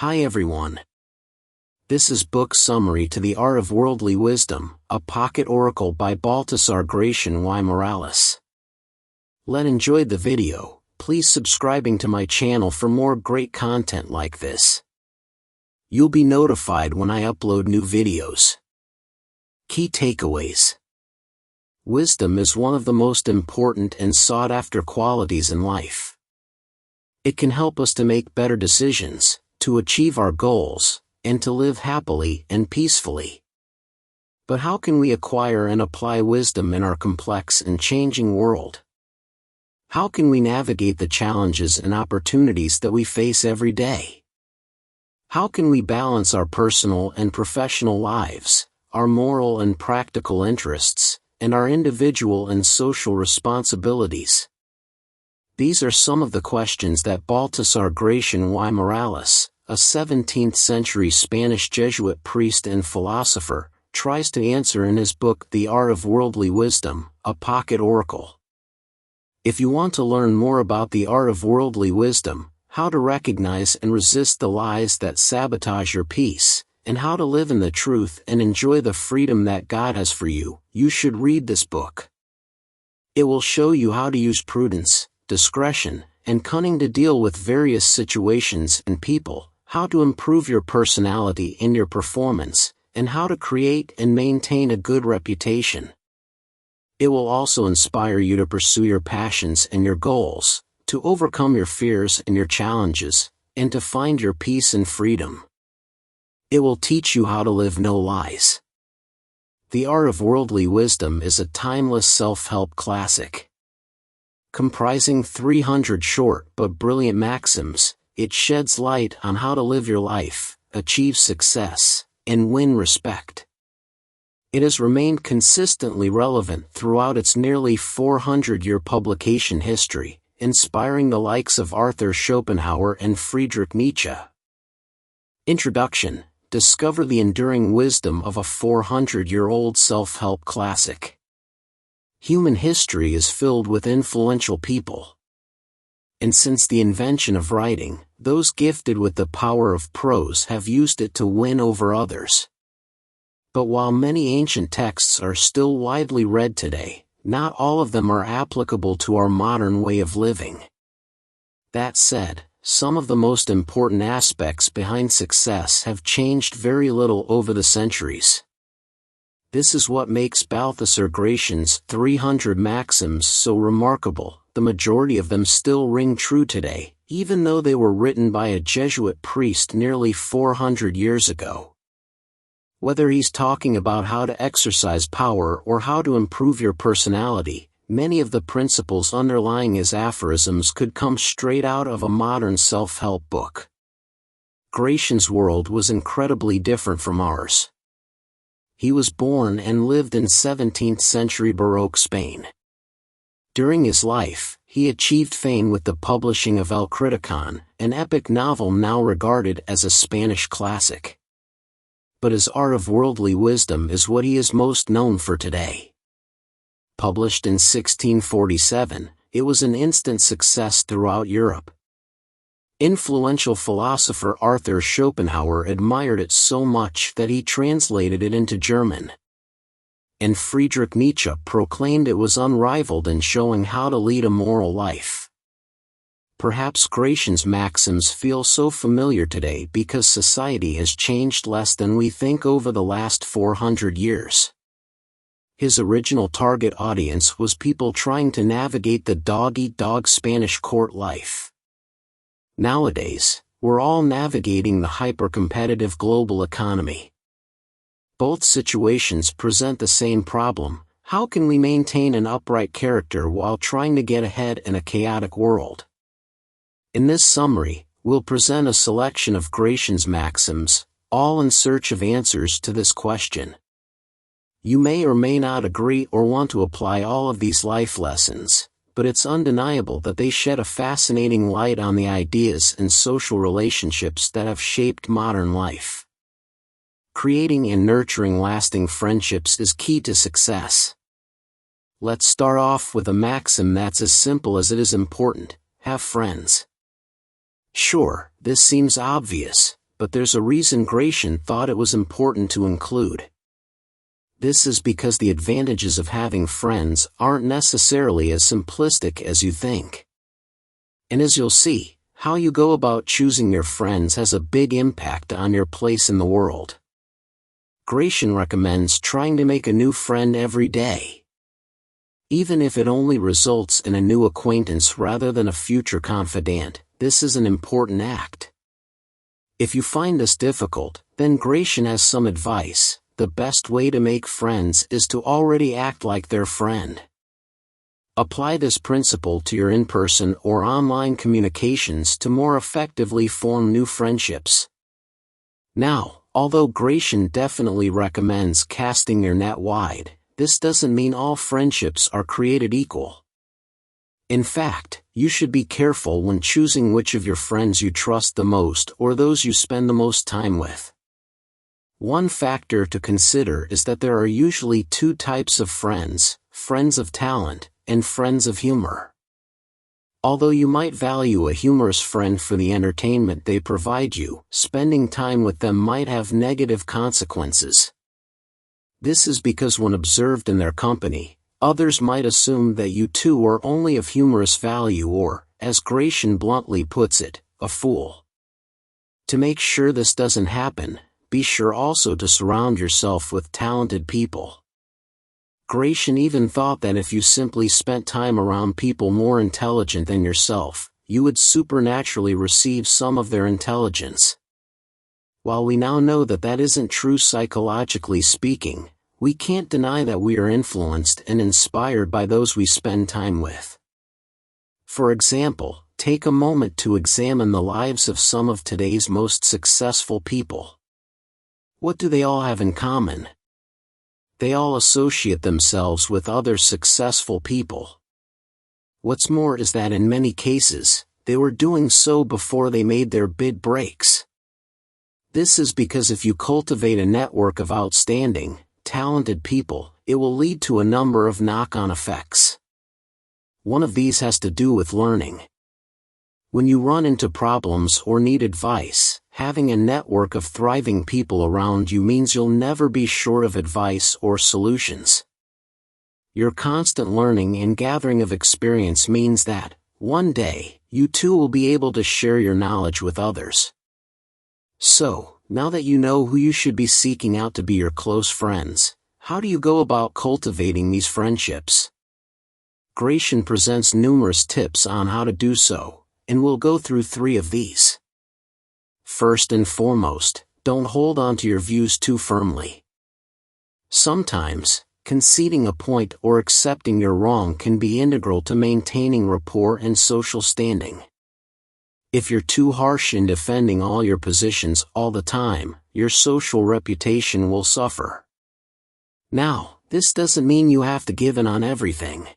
Hi everyone. This is book summary to The Art of Worldly Wisdom, a pocket oracle by Baltasar Gracián y Morales. Let's enjoy the video. Please subscribing to my channel for more great content like this. You'll be notified when I upload new videos. Key takeaways. Wisdom is one of the most important and sought-after qualities in life. It can help us to make better decisions, to achieve our goals, and to live happily and peacefully. But how can we acquire and apply wisdom in our complex and changing world? How can we navigate the challenges and opportunities that we face every day? How can we balance our personal and professional lives, our moral and practical interests, and our individual and social responsibilities? These are some of the questions that Baltasar Gracián y Morales, a 17th-century Spanish Jesuit priest and philosopher, tries to answer in his book The Art of Worldly Wisdom, a pocket oracle. If you want to learn more about the art of worldly wisdom, how to recognize and resist the lies that sabotage your peace, and how to live in the truth and enjoy the freedom that God has for you, you should read this book. It will show you how to use prudence, discretion, and cunning to deal with various situations and people, how to improve your personality and your performance, and how to create and maintain a good reputation. It will also inspire you to pursue your passions and your goals, to overcome your fears and your challenges, and to find your peace and freedom. It will teach you how to live no lies. The Art of Worldly Wisdom is a timeless self-help classic. Comprising 300 short but brilliant maxims, it sheds light on how to live your life, achieve success, and win respect. It has remained consistently relevant throughout its nearly 400-year publication history, inspiring the likes of Arthur Schopenhauer and Friedrich Nietzsche. Introduction: discover the enduring wisdom of a 400-year-old self-help classic. Human history is filled with influential people. And since the invention of writing, those gifted with the power of prose have used it to win over others. But while many ancient texts are still widely read today, not all of them are applicable to our modern way of living. That said, some of the most important aspects behind success have changed very little over the centuries. This is what makes Baltasar Gracián's 300 maxims so remarkable. The majority of them still ring true today, even though they were written by a Jesuit priest nearly 400 years ago. Whether he's talking about how to exercise power or how to improve your personality, many of the principles underlying his aphorisms could come straight out of a modern self-help book. Gracián's world was incredibly different from ours. He was born and lived in 17th-century Baroque Spain. During his life, he achieved fame with the publishing of El Criticón, an epic novel now regarded as a Spanish classic. But his Art of Worldly Wisdom is what he is most known for today. Published in 1647, it was an instant success throughout Europe. Influential philosopher Arthur Schopenhauer admired it so much that he translated it into German. And Friedrich Nietzsche proclaimed it was unrivaled in showing how to lead a moral life. Perhaps Gracián's maxims feel so familiar today because society has changed less than we think over the last 400 years. His original target audience was people trying to navigate the dog-eat-dog Spanish court life. Nowadays, we're all navigating the hyper-competitive global economy. Both situations present the same problem: how can we maintain an upright character while trying to get ahead in a chaotic world? In this summary, we'll present a selection of Gracián's maxims, all in search of answers to this question. You may or may not agree or want to apply all of these life lessons, but it's undeniable that they shed a fascinating light on the ideas and social relationships that have shaped modern life. Creating and nurturing lasting friendships is key to success. Let's start off with a maxim that's as simple as it is important: have friends. Sure, this seems obvious, but there's a reason Gracián thought it was important to include. This is because the advantages of having friends aren't necessarily as simplistic as you think. And as you'll see, how you go about choosing your friends has a big impact on your place in the world. Gracián recommends trying to make a new friend every day. Even if it only results in a new acquaintance rather than a future confidant, this is an important act. If you find this difficult, then Gracián has some advice. The best way to make friends is to already act like their friend. Apply this principle to your in-person or online communications to more effectively form new friendships. Now, although Gracián definitely recommends casting your net wide, this doesn't mean all friendships are created equal. In fact, you should be careful when choosing which of your friends you trust the most or those you spend the most time with. One factor to consider is that there are usually two types of friends: friends of talent and friends of humor. Although you might value a humorous friend for the entertainment they provide you, spending time with them might have negative consequences. This is because when observed in their company, others might assume that you too are only of humorous value or, as Gracián bluntly puts it, a fool. To make sure this doesn't happen, be sure also to surround yourself with talented people. Gracián even thought that if you simply spent time around people more intelligent than yourself, you would supernaturally receive some of their intelligence. While we now know that that isn't true psychologically speaking, we can't deny that we are influenced and inspired by those we spend time with. For example, take a moment to examine the lives of some of today's most successful people. What do they all have in common? They all associate themselves with other successful people. What's more is that in many cases, they were doing so before they made their big breaks. This is because if you cultivate a network of outstanding, talented people, it will lead to a number of knock-on effects. One of these has to do with learning. When you run into problems or need advice, having a network of thriving people around you means you'll never be short of advice or solutions. Your constant learning and gathering of experience means that, one day, you too will be able to share your knowledge with others. So, now that you know who you should be seeking out to be your close friends, how do you go about cultivating these friendships? Gracián presents numerous tips on how to do so, and we'll go through 3 of these. First and foremost, don't hold on to your views too firmly. Sometimes, conceding a point or accepting you're wrong can be integral to maintaining rapport and social standing. If you're too harsh in defending all your positions all the time, your social reputation will suffer. Now, this doesn't mean you have to give in on everything.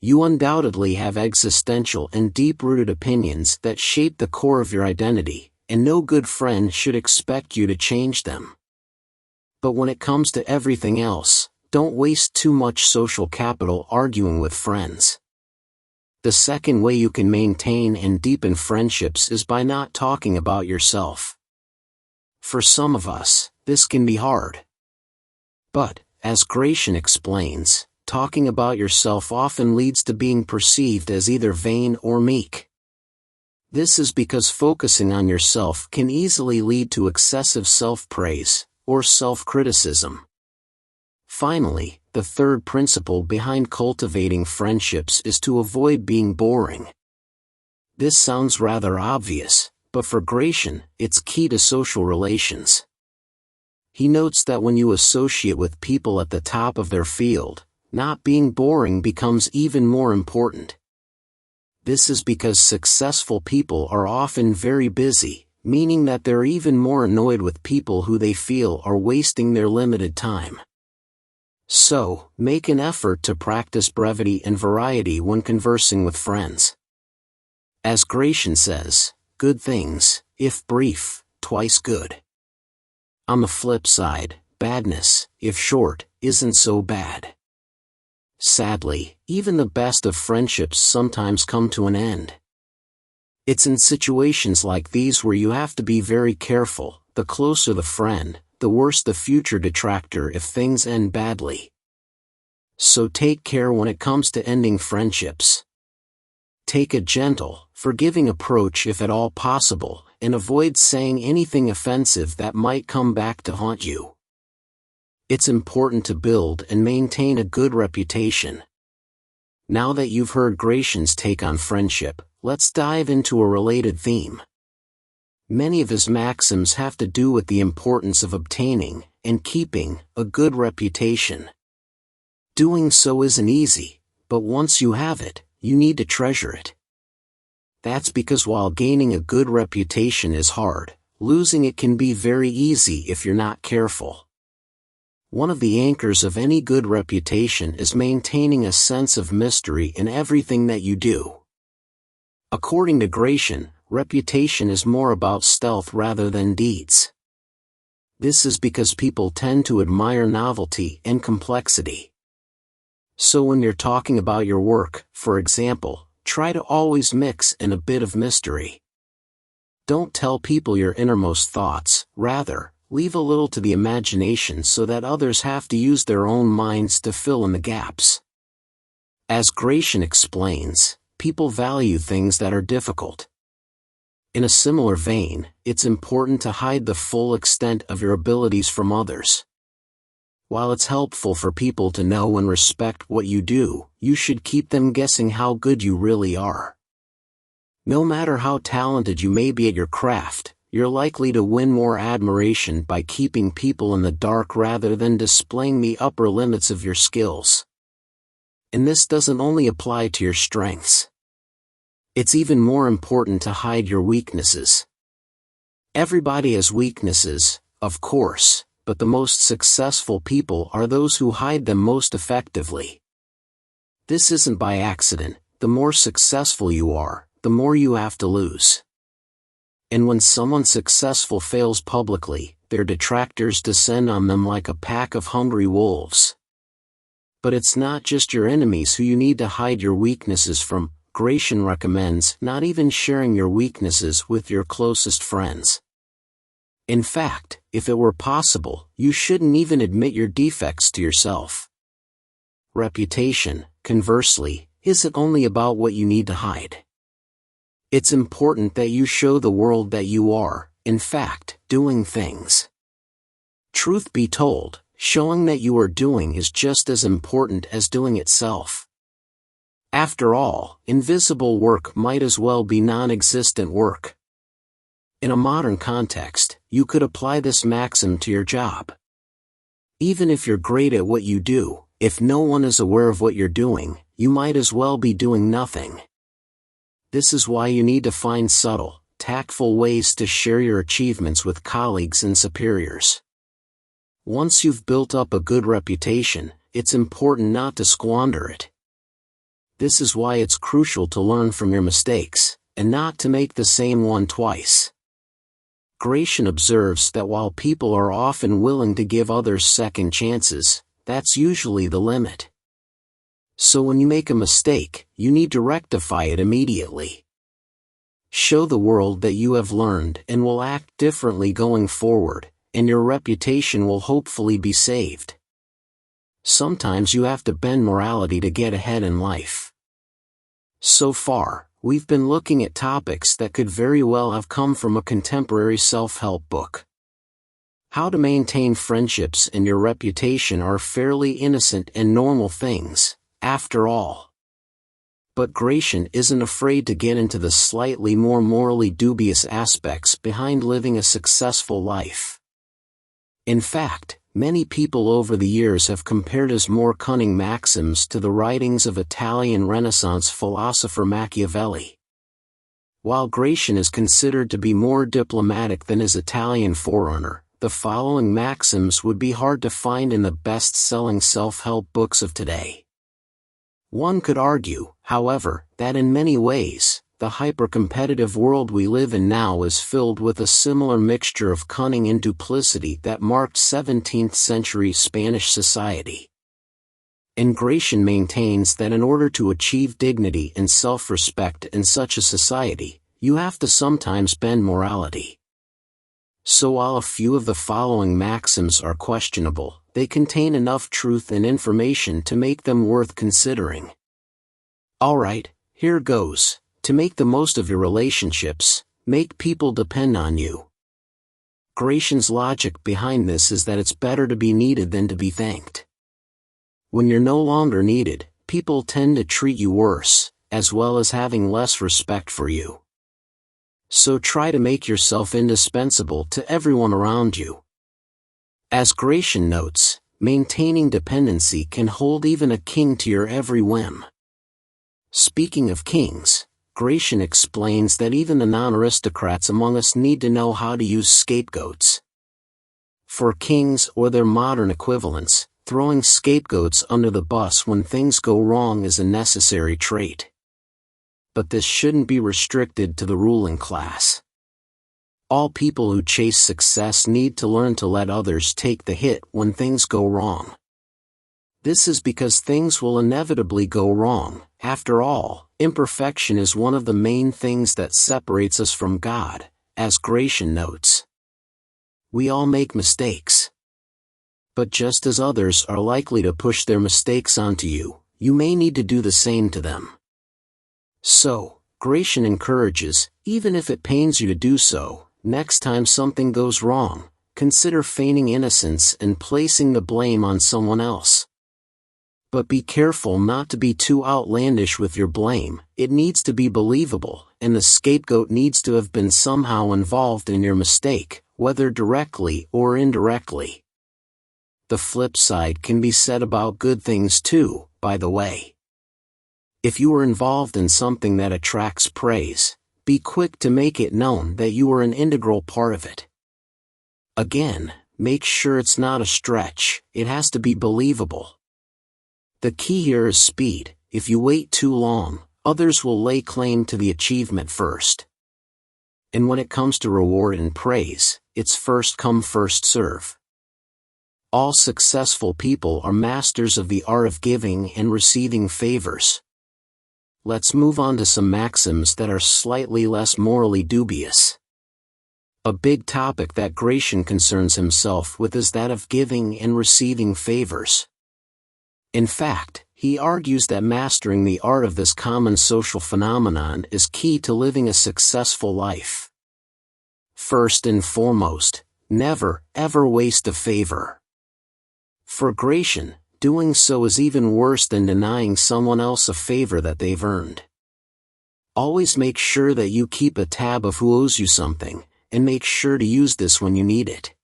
You undoubtedly have existential and deep-rooted opinions that shape the core of your identity, and no good friend should expect you to change them. But when it comes to everything else, don't waste too much social capital arguing with friends. The second way you can maintain and deepen friendships is by not talking about yourself. For some of us, this can be hard. But, as Gracián explains, talking about yourself often leads to being perceived as either vain or meek. This is because focusing on yourself can easily lead to excessive self-praise, or self-criticism. Finally, the third principle behind cultivating friendships is to avoid being boring. This sounds rather obvious, but for Gracián, it's key to social relations. He notes that when you associate with people at the top of their field, not being boring becomes even more important. This is because successful people are often very busy, meaning that they're even more annoyed with people who they feel are wasting their limited time. So, make an effort to practice brevity and variety when conversing with friends. As Gracián says, good things, if brief, twice good. On the flip side, badness, if short, isn't so bad. Sadly, even the best of friendships sometimes come to an end. It's in situations like these where you have to be very careful. The closer the friend, the worse the future detractor if things end badly. So take care when it comes to ending friendships. Take a gentle, forgiving approach if at all possible, and avoid saying anything offensive that might come back to haunt you. It's important to build and maintain a good reputation. Now that you've heard Gracián's take on friendship, let's dive into a related theme. Many of his maxims have to do with the importance of obtaining and keeping a good reputation. Doing so isn't easy, but once you have it, you need to treasure it. That's because while gaining a good reputation is hard, losing it can be very easy if you're not careful. One of the anchors of any good reputation is maintaining a sense of mystery in everything that you do. According to Gracián, reputation is more about stealth rather than deeds. This is because people tend to admire novelty and complexity. So when you're talking about your work, for example, try to always mix in a bit of mystery. Don't tell people your innermost thoughts, rather, leave a little to the imagination so that others have to use their own minds to fill in the gaps. As Gracián explains, people value things that are difficult. In a similar vein, it's important to hide the full extent of your abilities from others. While it's helpful for people to know and respect what you do, you should keep them guessing how good you really are. No matter how talented you may be at your craft, you're likely to win more admiration by keeping people in the dark rather than displaying the upper limits of your skills. And this doesn't only apply to your strengths. It's even more important to hide your weaknesses. Everybody has weaknesses, of course, but the most successful people are those who hide them most effectively. This isn't by accident. The more successful you are, the more you have to lose. And when someone successful fails publicly, their detractors descend on them like a pack of hungry wolves. But it's not just your enemies who you need to hide your weaknesses from. Gracián recommends not even sharing your weaknesses with your closest friends. In fact, if it were possible, you shouldn't even admit your defects to yourself. Reputation, conversely, isn't only about what you need to hide. It's important that you show the world that you are, in fact, doing things. Truth be told, showing that you are doing is just as important as doing itself. After all, invisible work might as well be non-existent work. In a modern context, you could apply this maxim to your job. Even if you're great at what you do, if no one is aware of what you're doing, you might as well be doing nothing. This is why you need to find subtle, tactful ways to share your achievements with colleagues and superiors. Once you've built up a good reputation, it's important not to squander it. This is why it's crucial to learn from your mistakes, and not to make the same one twice. Gracián observes that while people are often willing to give others second chances, that's usually the limit. So when you make a mistake, you need to rectify it immediately. Show the world that you have learned and will act differently going forward, and your reputation will hopefully be saved. Sometimes you have to bend morality to get ahead in life. So far, we've been looking at topics that could very well have come from a contemporary self-help book. How to maintain friendships and your reputation are fairly innocent and normal things, after all. But Gracián isn't afraid to get into the slightly more morally dubious aspects behind living a successful life. In fact, many people over the years have compared his more cunning maxims to the writings of Italian Renaissance philosopher Machiavelli. While Gracián is considered to be more diplomatic than his Italian forerunner, the following maxims would be hard to find in the best-selling self-help books of today. One could argue, however, that in many ways, the hyper-competitive world we live in now is filled with a similar mixture of cunning and duplicity that marked 17th-century Spanish society. And Gracián maintains that in order to achieve dignity and self-respect in such a society, you have to sometimes bend morality. So while a few of the following maxims are questionable, they contain enough truth and information to make them worth considering. Alright, here goes. To make the most of your relationships, make people depend on you. Gracian's logic behind this is that it's better to be needed than to be thanked. When you're no longer needed, people tend to treat you worse, as well as having less respect for you. So try to make yourself indispensable to everyone around you. As Gracian notes, maintaining dependency can hold even a king to your every whim. Speaking of kings, Gracian explains that even the non-aristocrats among us need to know how to use scapegoats. For kings or their modern equivalents, throwing scapegoats under the bus when things go wrong is a necessary trait. But this shouldn't be restricted to the ruling class. All people who chase success need to learn to let others take the hit when things go wrong. This is because things will inevitably go wrong. After all, imperfection is one of the main things that separates us from God, as Gracian notes. We all make mistakes. But just as others are likely to push their mistakes onto you, you may need to do the same to them. So, Gracian encourages, even if it pains you to do so, next time something goes wrong, consider feigning innocence and placing the blame on someone else. But be careful not to be too outlandish with your blame. It needs to be believable, and the scapegoat needs to have been somehow involved in your mistake, whether directly or indirectly. The flip side can be said about good things too, by the way. If you are involved in something that attracts praise, be quick to make it known that you are an integral part of it. Again, make sure it's not a stretch, it has to be believable. The key here is speed. If you wait too long, others will lay claim to the achievement first. And when it comes to reward and praise, it's first come first serve. All successful people are masters of the art of giving and receiving favors. Let's move on to some maxims that are slightly less morally dubious. A big topic that Gracian concerns himself with is that of giving and receiving favors. In fact, he argues that mastering the art of this common social phenomenon is key to living a successful life. First and foremost, never, ever waste a favor. For Gracian, doing so is even worse than denying someone else a favor that they've earned. Always make sure that you keep a tab of who owes you something, and make sure to use this when you need it.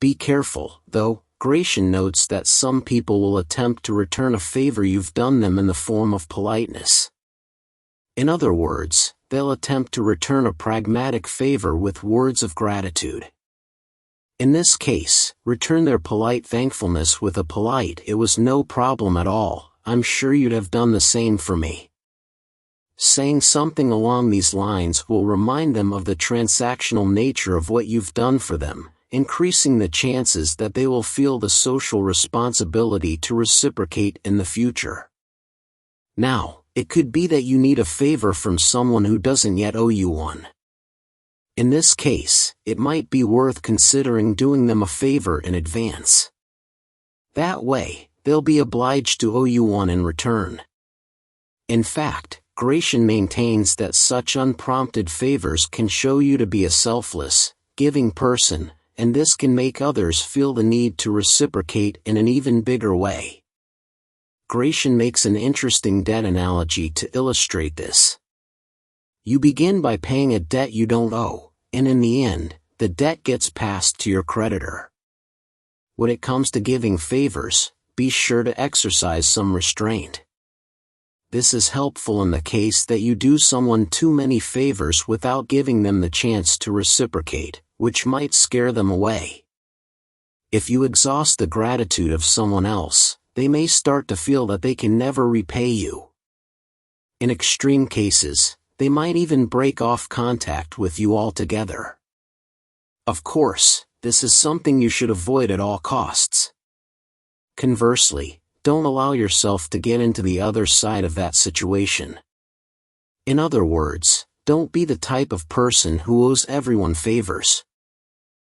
Be careful, though. Gracian notes that some people will attempt to return a favor you've done them in the form of politeness. In other words, they'll attempt to return a pragmatic favor with words of gratitude. In this case, return their polite thankfulness with a polite "it was no problem at all, I'm sure you'd have done the same for me." Saying something along these lines will remind them of the transactional nature of what you've done for them, increasing the chances that they will feel the social responsibility to reciprocate in the future. Now, it could be that you need a favor from someone who doesn't yet owe you one. In this case, it might be worth considering doing them a favor in advance. That way, they'll be obliged to owe you one in return. In fact, Gracian maintains that such unprompted favors can show you to be a selfless, giving person, and this can make others feel the need to reciprocate in an even bigger way. Gracian makes an interesting debt analogy to illustrate this. You begin by paying a debt you don't owe, and in the end, the debt gets passed to your creditor. When it comes to giving favors, be sure to exercise some restraint. This is helpful in the case that you do someone too many favors without giving them the chance to reciprocate, which might scare them away. If you exhaust the gratitude of someone else, they may start to feel that they can never repay you. In extreme cases, they might even break off contact with you altogether. Of course, this is something you should avoid at all costs. Conversely, don't allow yourself to get into the other side of that situation. In other words, Don't be the type of person who owes everyone favors.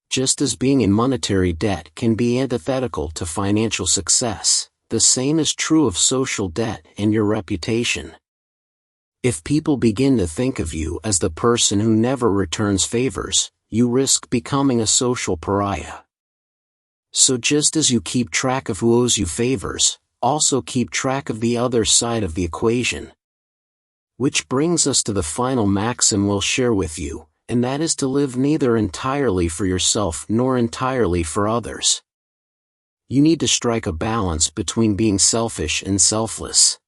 Just as being in monetary debt can be antithetical to financial success, the same is true of social debt and your reputation. If people begin to think of you as the person who never returns favors, you risk becoming a social pariah. So just as you keep track of who owes you favors, also keep track of the other side of the equation. Which brings us to the final maxim we'll share with you, and that is to live neither entirely for yourself nor entirely for others. You need to strike a balance between being selfish and selfless.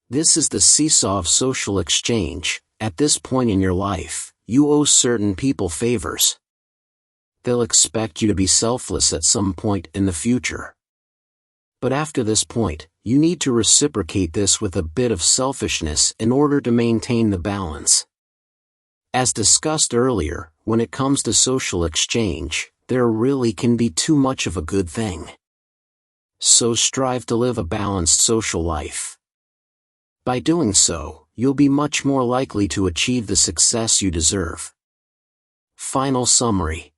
This is the seesaw of social exchange. At this point in your life, you owe certain people favors. They'll expect you to be selfless at some point in the future. But after this point, you need to reciprocate this with a bit of selfishness in order to maintain the balance. As discussed earlier, when it comes to social exchange, there really can be too much of a good thing. So strive to live a balanced social life. By doing so, you'll be much more likely to achieve the success you deserve. Final summary.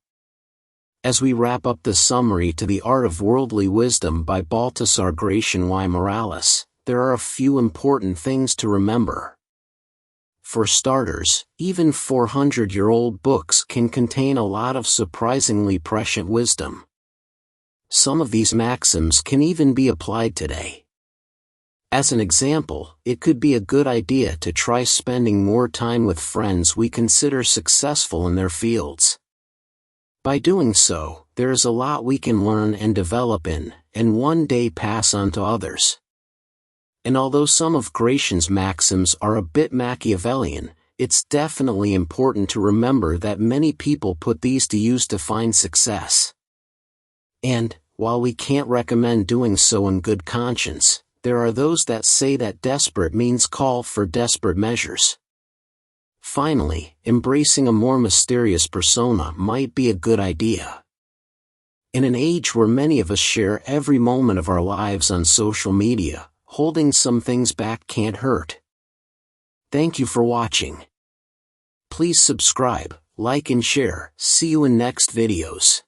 As we wrap up the summary to The Art of Worldly Wisdom by Baltasar Gracián y Morales, there are a few important things to remember. For starters, even 400-year-old books can contain a lot of surprisingly prescient wisdom. Some of these maxims can even be applied today. As an example, it could be a good idea to try spending more time with friends we consider successful in their fields. By doing so, there is a lot we can learn and develop in, and one day pass on to others. And although some of Gracián's maxims are a bit Machiavellian, it's definitely important to remember that many people put these to use to find success. And, while we can't recommend doing so in good conscience, there are those that say that desperate means call for desperate measures. Finally, embracing a more mysterious persona might be a good idea. In an age where many of us share every moment of our lives on social media, holding some things back can't hurt. Thank you for watching. Please subscribe, like and share. See you in next videos.